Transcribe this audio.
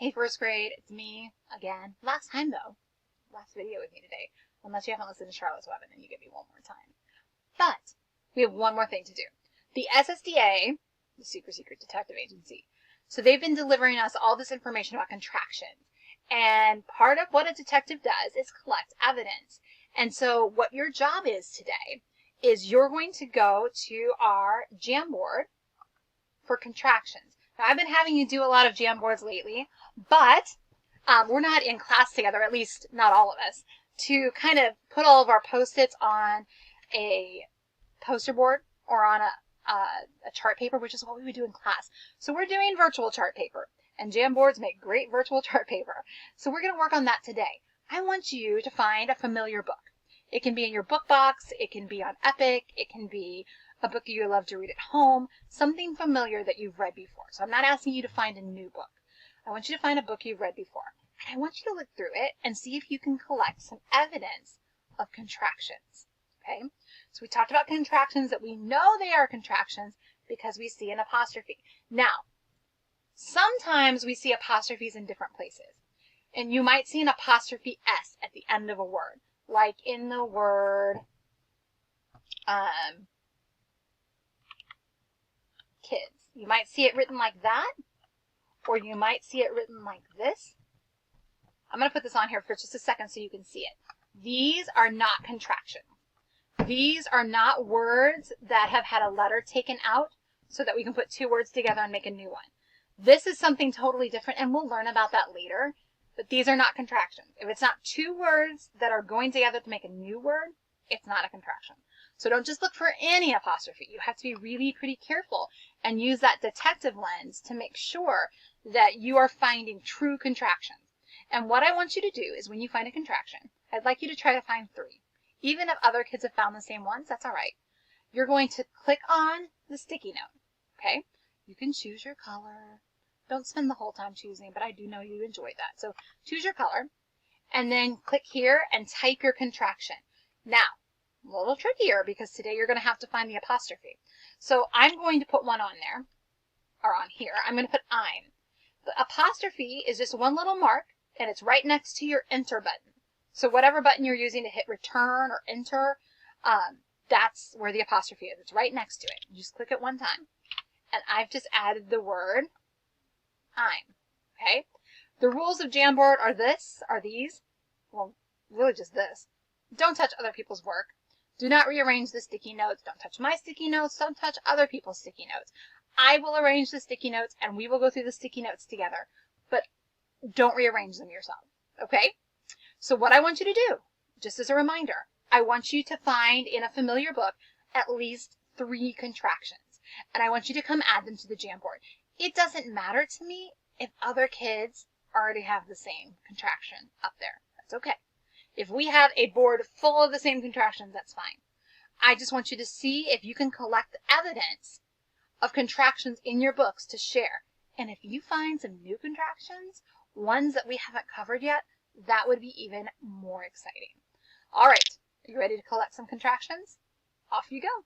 Hey first grade, it's me again. Last time though. Last video with me today. Unless you haven't listened to Charlotte's Web and then you give me one more time. But we have one more thing to do. The SSDA, the Super Secret Detective Agency, so they've been delivering us all this information about contractions. And part of what a detective does is collect evidence. And so what your job is today is you're going to go to our Jamboard for contractions. Now, I've been having you do a lot of Jamboards lately, but we're not in class together, at least not all of us, to kind of put all of our Post-its on a poster board or on a chart paper, which is what we would do in class. So we're doing virtual chart paper, and Jamboards make great virtual chart paper. So we're going to work on that today. I want you to find a familiar book. It can be in your book box, it can be on Epic, it can be a book you love to read at home, something familiar that you've read before. So I'm not asking you to find a new book. I want you to find a book you've read before. And I want you to look through it and see if you can collect some evidence of contractions. Okay? So we talked about contractions that we know they are contractions because we see an apostrophe. Now, sometimes we see apostrophes in different places. And you might see an apostrophe S at the end of a word, like in the word kids. You might see it written like that, or you might see it written like this. I'm going to put this on here for just a second so you can see it. These are not contractions. These are not words that have had a letter taken out so that we can put two words together and make a new one. This is something totally different, and we'll learn about that later, but these are not contractions. If it's not two words that are going together to make a new word, it's not a contraction. So don't just look for any apostrophe. You have to be really pretty careful and use that detective lens to make sure that you are finding true contractions. And what I want you to do is when you find a contraction, I'd like you to try to find 3. Even if other kids have found the same ones, that's all right. You're going to click on the sticky note, okay? You can choose your color. Don't spend the whole time choosing, but I do know you enjoy that. So choose your color, and then click here and type your contraction. Now, a little trickier because today you're going to have to find the apostrophe. So I'm going to put one on there, or on here. I'm going to put I'm. The apostrophe is just one little mark, and it's right next to your enter button. So whatever button you're using to hit return or enter, that's where the apostrophe is. It's right next to it. You just click it one time. And I've just added the word I'm. Okay? The rules of Jamboard are these. Well, really just this. Don't touch other people's work. Do not rearrange the sticky notes. Don't touch my sticky notes. Don't touch other people's sticky notes. I will arrange the sticky notes and we will go through the sticky notes together. But don't rearrange them yourself. Okay? So what I want you to do, just as a reminder, I want you to find in a familiar book at least 3 contractions. And I want you to come add them to the Jamboard. It doesn't matter to me if other kids already have the same contraction up there. That's okay. If we have a board full of the same contractions, that's fine. I just want you to see if you can collect evidence of contractions in your books to share. And if you find some new contractions, ones that we haven't covered yet, that would be even more exciting. All right, are you ready to collect some contractions? Off you go.